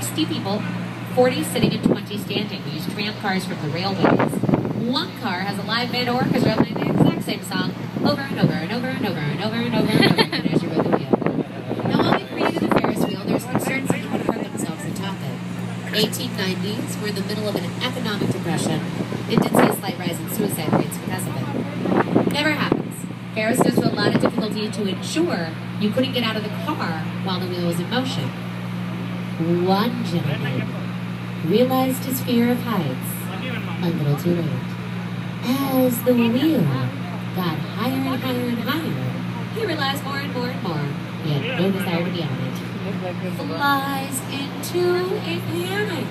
60 people, 40 sitting and 20 standing. We use tram cars from the railways. One car has a live band or orchestra playing the exact same song over and over and over and over and over and over and over again as you rode the wheel. Now, while we created the Ferris wheel, there's concern someone would hurt themselves atop it. 1890s, we're in the middle of an economic depression. It did see a slight rise in suicide rates because of it. Never happens. Ferris goes to a lot of difficulty to ensure you couldn't get out of the car while the wheel was in motion. One gentleman realized his fear of heights a little too late. As the wheel got higher and higher and higher, he realized more and more and more he had no desire to be on it. Flies into a panic.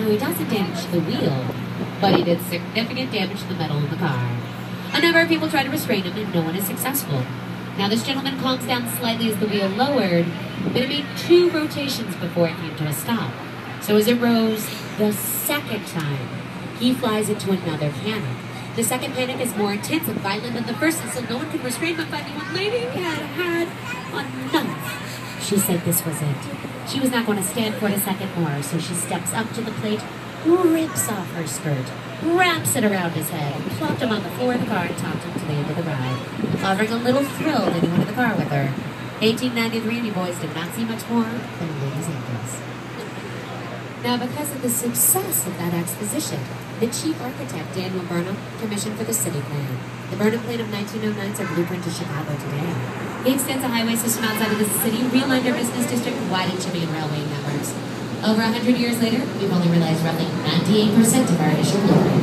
Now he doesn't damage the wheel, but he did significant damage to the metal in the car. A number of people try to restrain him and no one is successful. Now this gentleman calms down slightly as the wheel lowered, but it made 2 rotations before it came to a stop. So as it rose the second time, he flies into another panic. The second panic is more intense and violent than the first, and so no one could restrain him. Finally, one lady had enough. She said this was it. She was not going to stand for it a second more, so she steps up to the plate, rips off her skirt, wraps it around his head, and plopped him on the floor of the car and topped him to the end of the ride, offering a little thrill to anyone in the car with her. 1893, and you boys did not see much more than ladies' ankles. Now, because of the success of that exposition, the chief architect, Daniel Burnham, commissioned for the city plan. The Burnham Plan of 1909 is a blueprint to Chicago today. He extends a highway system outside of the city, realigned our business district, widened to main railway networks. Over 100 years later, we've only realized roughly 98% of our initial blueprint.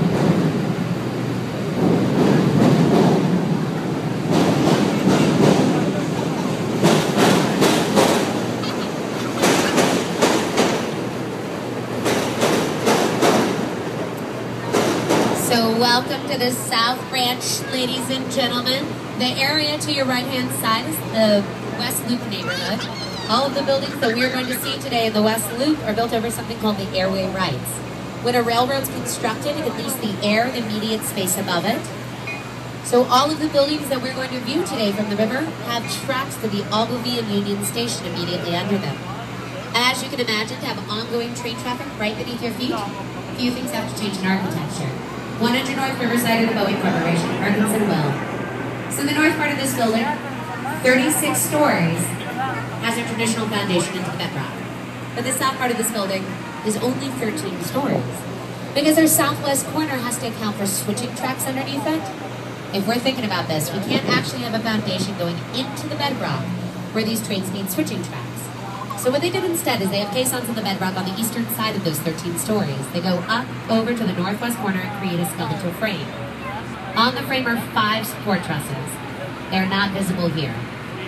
So welcome to the South Branch, ladies and gentlemen. The area to your right-hand side is the West Loop neighborhood. All of the buildings that we're going to see today in the West Loop are built over something called the airway rights. When a railroad's constructed, it leaves the air and immediate space above it. So all of the buildings that we're going to view today from the river have tracks to the Ogilvy and Union Station immediately under them. As you can imagine, to have ongoing train traffic right beneath your feet, few things have to change in architecture. 100 North Riverside of the Boeing Corporation, Parkinson Will. So the north part of this building, 36 stories, has a traditional foundation into the bedrock. But the south part of this building is only 13 stories. Because our southwest corner has to account for switching tracks underneath it. If we're thinking about this, we can't actually have a foundation going into the bedrock where these trains need switching tracks. So what they did instead is they have caissons in the bedrock on the eastern side of those 13 stories. They go up over to the northwest corner and create a skeletal frame. On the frame are 5 support trusses. They're not visible here.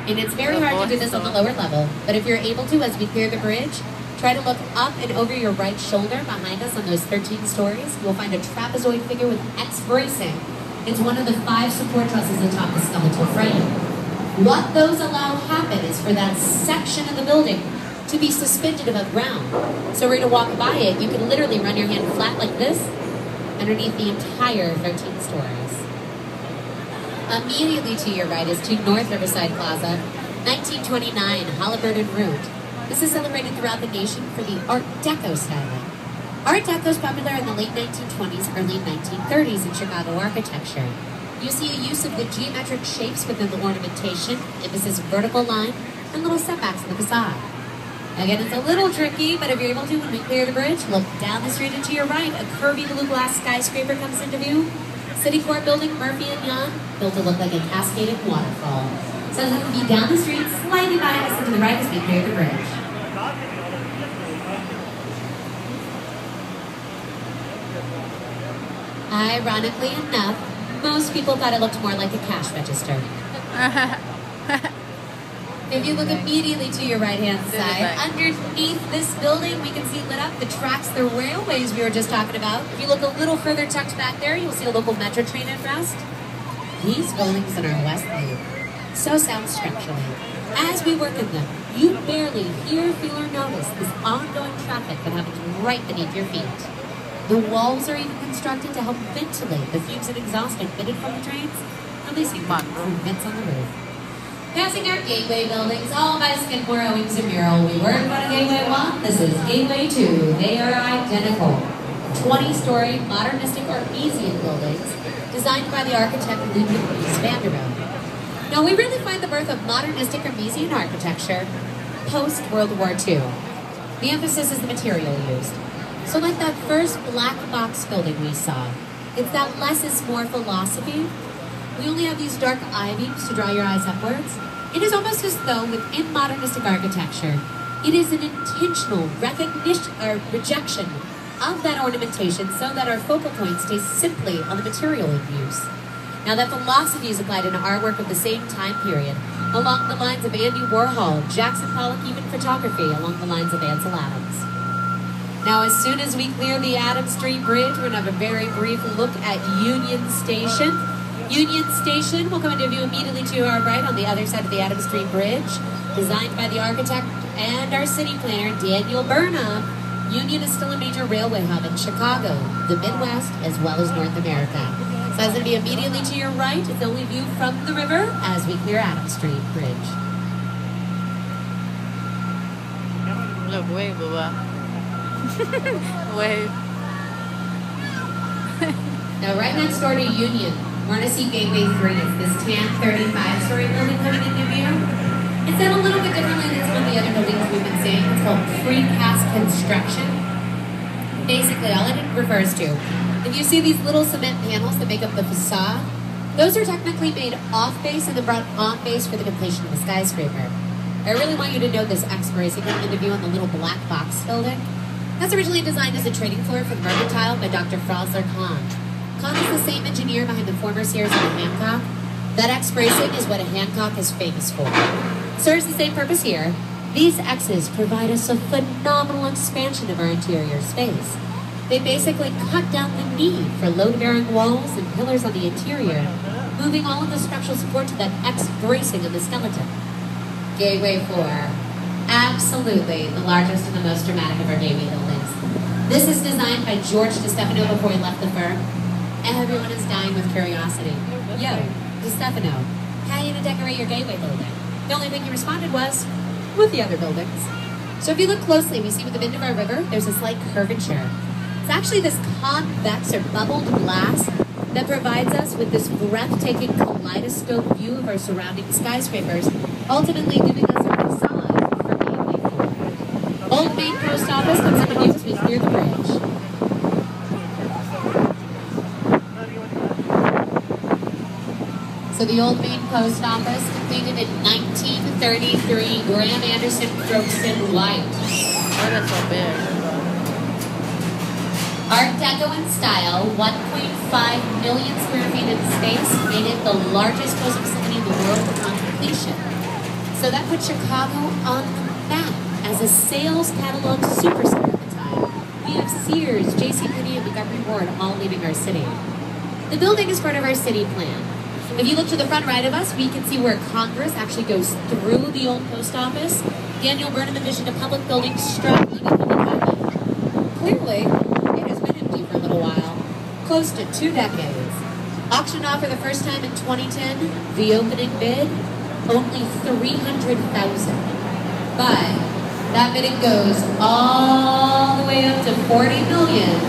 And it's very hard to do this on the lower level, but if you're able to, as we clear the bridge, try to look up and over your right shoulder behind us on those 13 stories. You will find a trapezoid figure with X bracing. It's one of the 5 support trusses atop the skeletal frame. What those allow happen is for that section of the building to be suspended above ground. So we're going to walk by it, you can literally run your hand flat like this underneath the entire 13 stories. Immediately to your right is 2 North Riverside Plaza, 1929 Halliburton Route. This is celebrated throughout the nation for the Art Deco styling. Art Deco is popular in the late 1920s, early 1930s in Chicago architecture. You see a use of the geometric shapes within the ornamentation, emphasis vertical line, and little setbacks in the facade. Again, it's a little tricky, but if you're able to, when we clear the bridge, look down the street and to your right, a curvy blue glass skyscraper comes into view. City Court building, Murphy and Young, built to look like a cascaded waterfall. So it will be down the street, slightly behind us and to the right as we clear the bridge. Ironically enough, most people thought it looked more like a cash register. If you look immediately to your right-hand side, underneath this building, we can see lit up the tracks, the railways we were just talking about. If you look a little further tucked back there, you'll see a local metro train at rest. These buildings in our West Loop, so sound structurally. As we work in them, you barely hear, feel, or notice this ongoing traffic that happens right beneath your feet. The walls are even constructed to help ventilate the fumes and exhaust emitted from the trains, releasing through vents on the roof. Passing our gateway buildings, all by Skidmore, Owings, and Merrill. We were going to Gateway 1, this is Gateway 2. They are identical. 20-story modernistic Artesian buildings designed by the architect Ludwig van der Rohe. Now, we really find the birth of modernistic Artesian architecture post-World War II. The emphasis is the material used. So like that first black box building we saw, it's that less is more philosophy. We only have these dark I-beams to draw your eyes upwards. It is almost as though within modernistic architecture, it is an intentional recognition or rejection of that ornamentation so that our focal point stays simply on the material in use. Now that philosophy is applied in artwork of the same time period, along the lines of Andy Warhol, Jackson Pollock, even photography along the lines of Ansel Adams. Now, as soon as we clear the Adams Street Bridge, we're going to have a very brief look at Union Station. Union Station will come into view immediately to our right on the other side of the Adams Street Bridge. Designed by the architect and our city planner, Daniel Burnham, Union is still a major railway hub in Chicago, the Midwest, as well as North America. So it's going to be immediately to your right. It's the only view from the river as we clear Adams Street Bridge. Look, wave, Bubba. Wave. Now, right next door to Union, we're going to see Gateway 3. It's this tan 35-story building coming into view. It's done a little bit differently than some of the other buildings we've been seeing. It's called precast construction. Basically, all it refers to, if you see these little cement panels that make up the facade, those are technically made off base and then brought on base for the completion of the skyscraper. I really want you to note this X-bracing coming into view on the little black box building. That's originally designed as a trading floor for the Mercantile by Dr. Frosler Kahn. Kahn is the same engineer behind the former Sears and Hancock. That X-bracing is what a Hancock is famous for. It serves the same purpose here. These X's provide us a phenomenal expansion of our interior space. They basically cut down the need for load-bearing walls and pillars on the interior, moving all of the structural support to that X-bracing of the skeleton. Gateway 4. Absolutely the largest and the most dramatic of our gateway buildings. This is designed by George DiStefano before he left the firm. Everyone is dying with curiosity. Yo, DiStefano, how are you going to decorate your gateway building? The only thing he responded was, with the other buildings. So if you look closely, we see with the bend of our river, there's a slight curvature. It's actually this convex or bubbled glass that provides us with this breathtaking kaleidoscope view of our surrounding skyscrapers, ultimately giving us our facade for Gateway 4. Old Main Post Office comes into view as we clear the bridge. So the Old Main Post Office, completed in 1933, Graham Anderson Crookston White. Oh, that's so big. Art Deco in style, 1.5 million square feet in space, made it the largest postal facility in the world upon completion. So that put Chicago on the map as a sales catalog supercenter at the time. We have Sears, JCPenney, and Montgomery Ward all leaving our city. The building is part of our city plan. If you look to the front right of us, we can see where Congress actually goes through the old post office. Daniel Burnham envisioned a public building straddling a public highway. Clearly, it has been empty for a little while, close to 2 decades. Auctioned off for the first time in 2010, the opening bid, only $300,000. But that bidding goes all the way up to $40 million.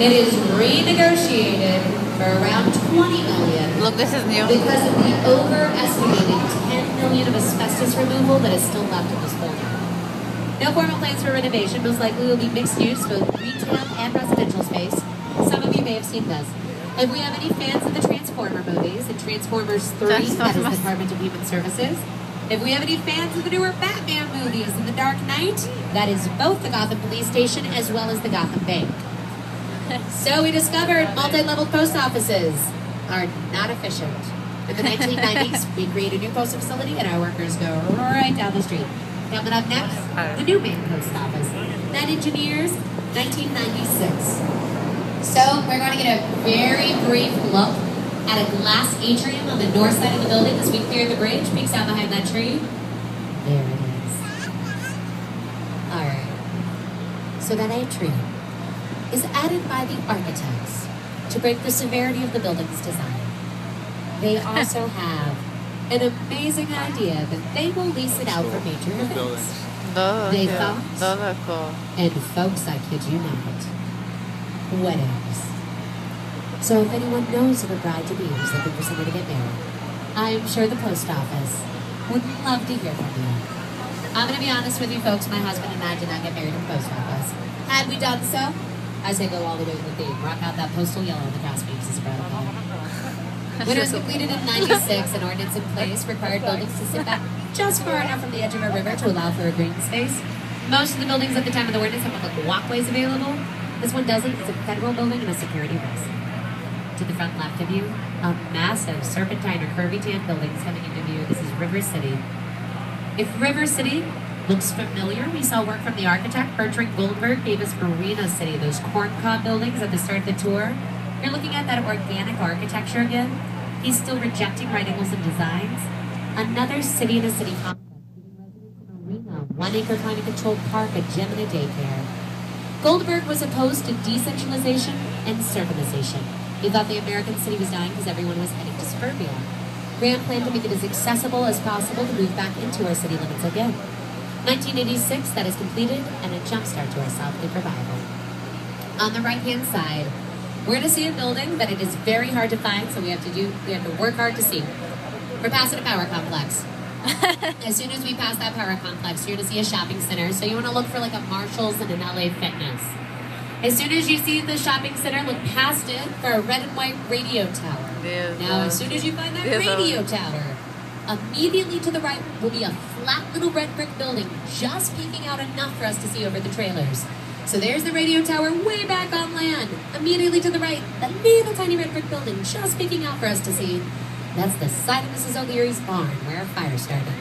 It is renegotiated for around $20 million. Look, this is new. Because of the overestimated $10 million of asbestos removal that is still left in this building. No formal plans for renovation. Most likely will be mixed use, both retail and residential space. Some of you may have seen this. If we have any fans of the Transformer movies, and Transformers 3, that is the Department of Human Services. If we have any fans of the newer Batman movies and The Dark Knight, that is both the Gotham Police Station as well as the Gotham Bank. So we discovered multi-level post offices are not efficient. In the 1990s, we create a new postal facility and our workers go right down the street. Coming up next, the new main post office. 9 engineers, 1996. So we're going to get a very brief look at a glass atrium on the north side of the building as we clear the bridge. Peeks out behind that tree. There it is. All right. So that atrium is added by the architects to break the severity of the building's design. They also have an amazing idea that they will lease it out for major events. They thought, and folks, I kid you not, weddings. So if anyone knows of a bride-to-be who's looking for someone to get married, I'm sure the post office would love to hear from you. I'm going to be honest with you folks, my husband and I did not get married in the post office. Had we done so, I say go all the way to the theme. Rock out that postal yellow in the cross beams as a bride color. When it was completed in '96, an ordinance in place required buildings to sit back just far enough from the edge of a river to allow for a green space. Most of the buildings at the time of the ordinance have public walkways available. This one doesn't. It's a federal building and a security risk. To the front left of you, a massive serpentine or curvy tan building is coming into view. This is River City. If River City looks familiar, we saw work from the architect Bertrand Goldberg gave us Marina City, those corncob buildings at the start of the tour. You're looking at that organic architecture again. He's still rejecting right angles and designs. Another city in a city complex, giving residents a marina, 1 acre climate-controlled park, a gym, and a daycare. Goldberg was opposed to decentralization and urbanization. He thought the American city was dying because everyone was heading to suburbia. Graham planned to make it as accessible as possible to move back into our city limits again. 1986, that is completed, and a jumpstart to our South Loop revival. On the right-hand side, we're going to see a building that it is very hard to find, so we have to work hard to see. We're passing a power complex. As soon as we pass that power complex, you're going to see a shopping center, so you want to look for like a Marshalls and an LA Fitness. As soon as you see the shopping center, look past it for a red and white radio tower. Now, as soon as you find that radio tower, immediately to the right will be a flat little red brick building just peeking out enough for us to see over the trailers. So there's the radio tower way back on land. Immediately to the right, that little tiny red brick building just peeking out for us to see. That's the side of Mrs. O'Leary's barn where a fire started.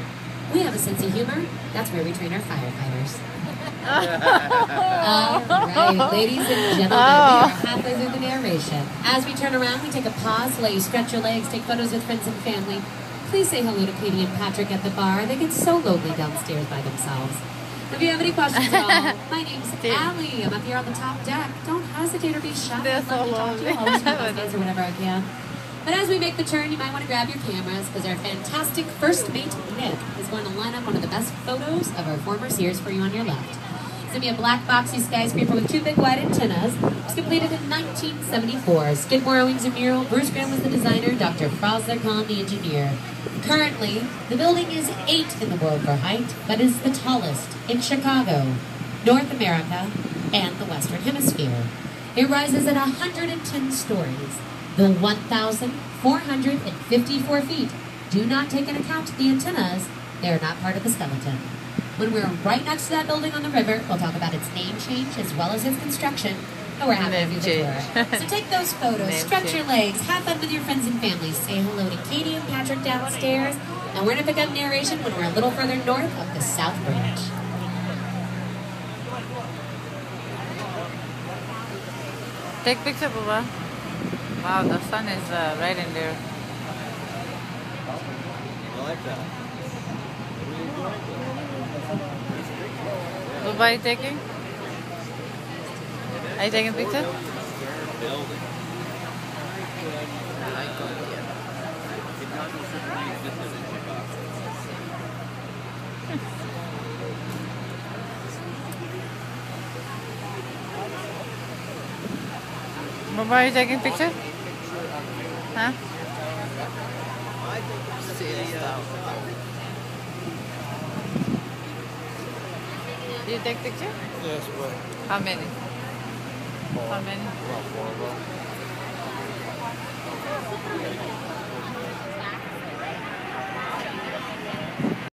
We have a sense of humor. That's where we train our firefighters. All right, ladies and gentlemen, we are halfway through the narration. As we turn around, we take a pause, let you stretch your legs, take photos with friends and family. Please say hello to Katie and Patrick at the bar. They get so lonely downstairs by themselves. If you have any questions at all, my name's Allie. I'm up here on the top deck. Don't hesitate or be shy. They're so lonely. I'll always make those or whatever I can. But as we make the turn, you might want to grab your cameras because our fantastic first mate, Nick, is going to line up one of the best photos of our former Sears for you on your left. It's going to be a black boxy skyscraper with 2 big wide antennas. It was completed in 1974. Skidmore Owings a mural. Bruce Graham was the designer. Dr. Frosler Kahn the engineer. Currently, the building is 8 in the world for height, but is the tallest in Chicago, North America, and the Western Hemisphere. It rises at 110 stories. The 1,454 feet do not take into account the antennas. They are not part of the skeleton. When we're right next to that building on the river, we'll talk about its name change as well as its construction. And we're happy to do the tour. So take those photos, stretch your legs, have fun with your friends and family. Say hello to Katie and Patrick downstairs. And we're going to pick up narration when we're a little further north of the South Branch. Take picture, Baba. Wow, the sun is right in there. I like that. Baba, are you taking? Are you taking a picture? Building. Baba, are you taking a picture? Huh? Do you take picture? Yes, but How many? How many? about 4 of them.